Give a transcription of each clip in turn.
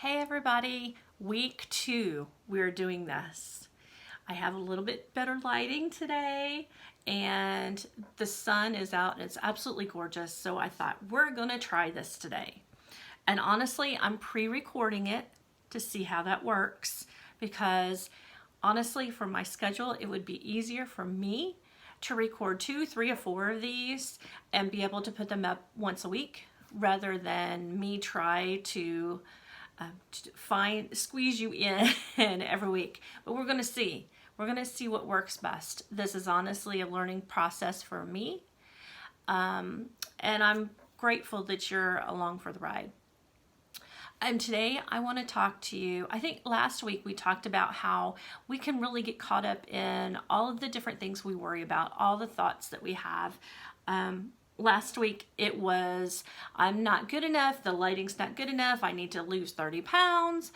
Hey everybody, week 2, we're doing this. I have a little bit better lighting today and the sun is out and it's absolutely gorgeous, so I thought we're gonna try this today. And honestly, I'm pre-recording it to see how that works because honestly, for my schedule, it would be easier for me to record 2, 3, or 4 of these and be able to put them up once a week rather than me try to squeeze you in every week. But we're gonna see. We're gonna see what works best. This is honestly a learning process for me. And I'm grateful that you're along for the ride. And today I want to talk to you. I think last week we talked about how we can really get caught up in all of the different things we worry about, all the thoughts that we have. Last week it was, I'm not good enough, the lighting's not good enough, I need to lose 30 pounds,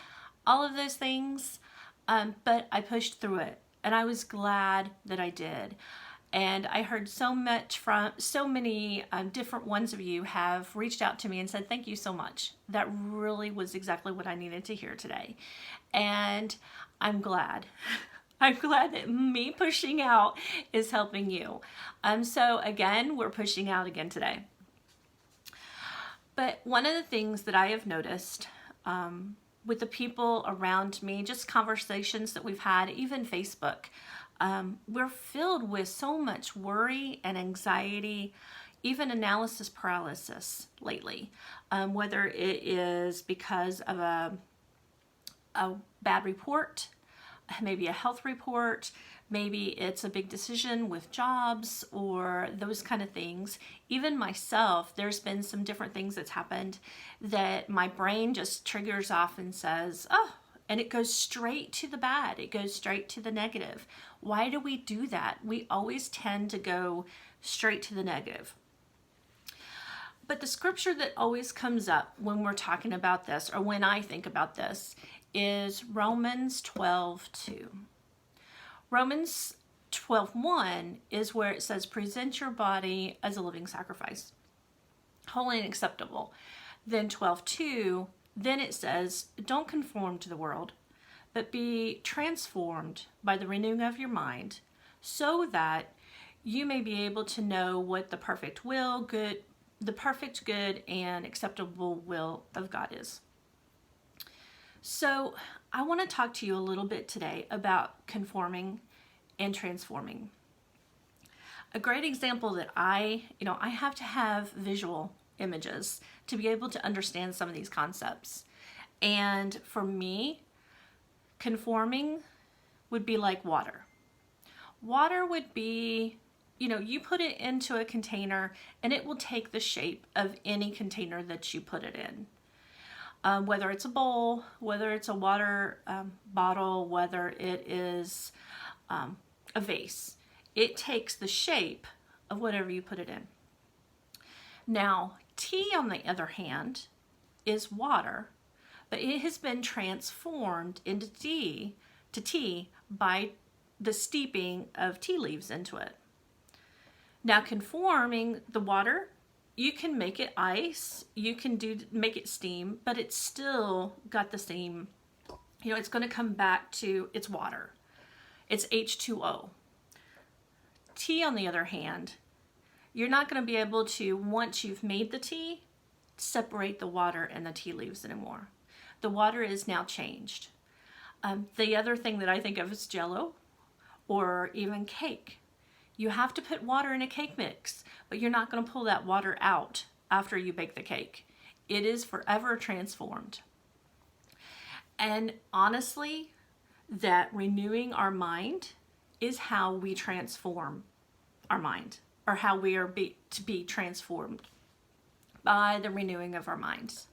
all of those things. But I pushed through it and I was glad that I did. And I heard so much from so many different ones of you have reached out to me and said, thank you so much. That really was exactly what I needed to hear today. And I'm glad. I'm glad that me pushing out is helping you. So again, we're pushing out again today. But one of the things that I have noticed with the people around me, just conversations that we've had, even Facebook, we're filled with so much worry and anxiety, even analysis paralysis lately, whether it is because of a bad report, maybe a health report, maybe it's a big decision with jobs or those kind of things. Even myself, there's been some different things that's happened that my brain just triggers off and says, oh, and it goes straight to the bad. It goes straight to the negative. Why do we do that? We always tend to go straight to the negative. But the scripture that always comes up when we're talking about this, or when I think about this, is Romans 12:2. Romans 12:1 is where it says, present your body as a living sacrifice, holy and acceptable. Then 12:2, then it says, don't conform to the world, but be transformed by the renewing of your mind, so that you may be able to know what the perfect good and acceptable will of God is. So I want to talk to you a little bit today about conforming and transforming. A great example that I have to have visual images to be able to understand some of these concepts. And for me, conforming would be like water. Water would be, you put it into a container and it will take the shape of any container that you put it in. Whether it's a bowl, whether it's a water bottle, whether it is a vase, it takes the shape of whatever you put it in. Now, tea, on the other hand, is water, but it has been transformed into tea by the steeping of tea leaves into it. Now, conforming the water, you can make it ice, you can make it steam, but it's still got the same, it's going to come back to its water. It's H2O. Tea, on the other hand, you're not going to be able to, once you've made the tea, separate the water and the tea leaves anymore. The water is now changed. The other thing that I think of is Jell-O or even cake. You have to put water in a cake mix, but you're not going to pull that water out after you bake the cake. It is forever transformed. And honestly, that renewing our mind is how we transform our mind, or how we are to be transformed by the renewing of our minds.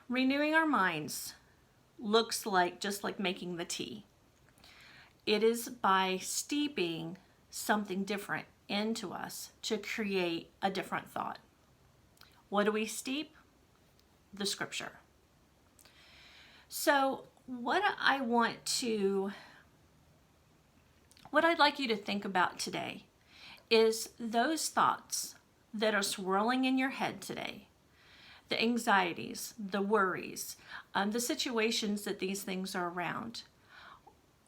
Renewing our minds looks like just like making the tea. It is by steeping something different into us to create a different thought. What do we steep? The scripture. So what I'd like you to think about today is those thoughts that are swirling in your head today the anxieties, the worries, the situations that these things are around.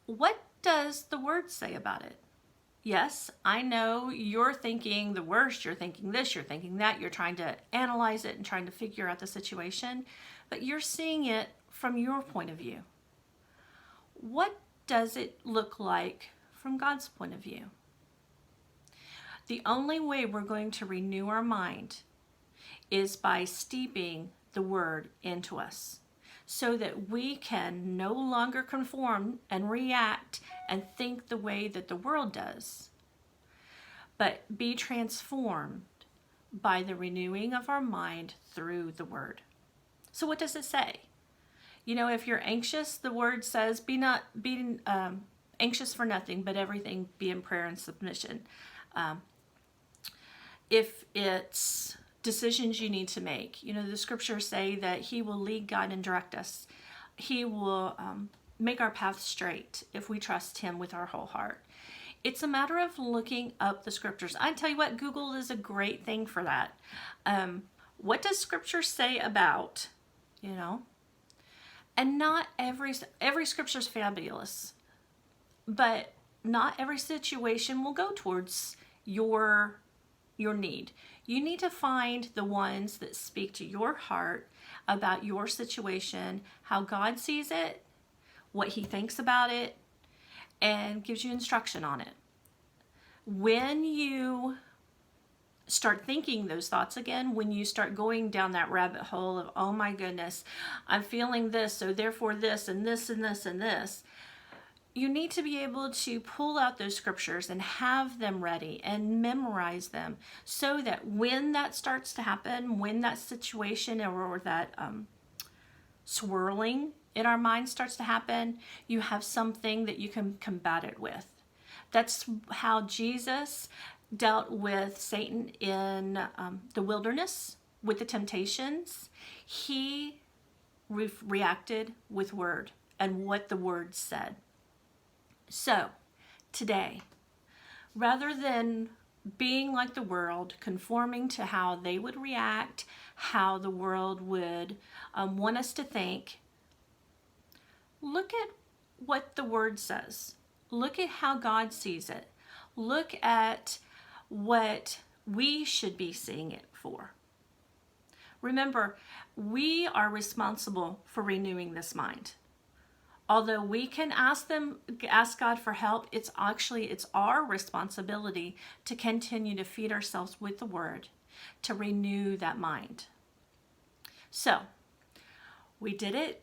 What does the Word say about it? Yes, I know you're thinking the worst, you're thinking this, you're thinking that, you're trying to analyze it and trying to figure out the situation, but you're seeing it from your point of view. What does it look like from God's point of view? The only way we're going to renew our mind is by steeping the Word into us so that we can no longer conform and react and think the way that the world does, but be transformed by the renewing of our mind through the Word. So what does it say? You know, if you're anxious, the Word says, be anxious for nothing, but everything be in prayer and submission. If it's decisions you need to make, you know, the scriptures say that He will lead, guide, and direct us. He will make our path straight if we trust Him with our whole heart. It's a matter of looking up the scriptures. I tell you what, Google is a great thing for that. What does scripture say about, you know? And not every scripture is fabulous, but not every situation will go towards your need. You need to find the ones that speak to your heart about your situation, how God sees it, what He thinks about it, and gives you instruction on it. When you start thinking those thoughts again, when you start going down that rabbit hole of, oh my goodness, I'm feeling this, so therefore this and this and this and this, you need to be able to pull out those scriptures and have them ready and memorize them so that when that starts to happen, when that situation or that swirling in our mind starts to happen, you have something that you can combat it with. That's how Jesus dealt with Satan in the wilderness with the temptations. He reacted with Word and what the Word said. So, today, rather than being like the world, conforming to how they would react, how the world would want us to think, look at what the Word says. Look at how God sees it. Look at what we should be seeing it for. Remember, we are responsible for renewing this mind. Although we can ask God for help, it's our responsibility to continue to feed ourselves with the Word, to renew that mind. So, we did it.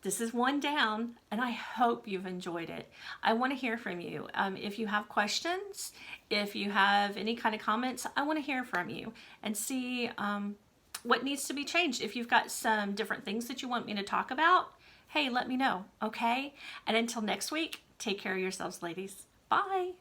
This is one down, and I hope you've enjoyed it. I want to hear from you. If you have questions, if you have any kind of comments, I want to hear from you and see what needs to be changed. If you've got some different things that you want me to talk about, hey, let me know, okay? And until next week, take care of yourselves, ladies. Bye.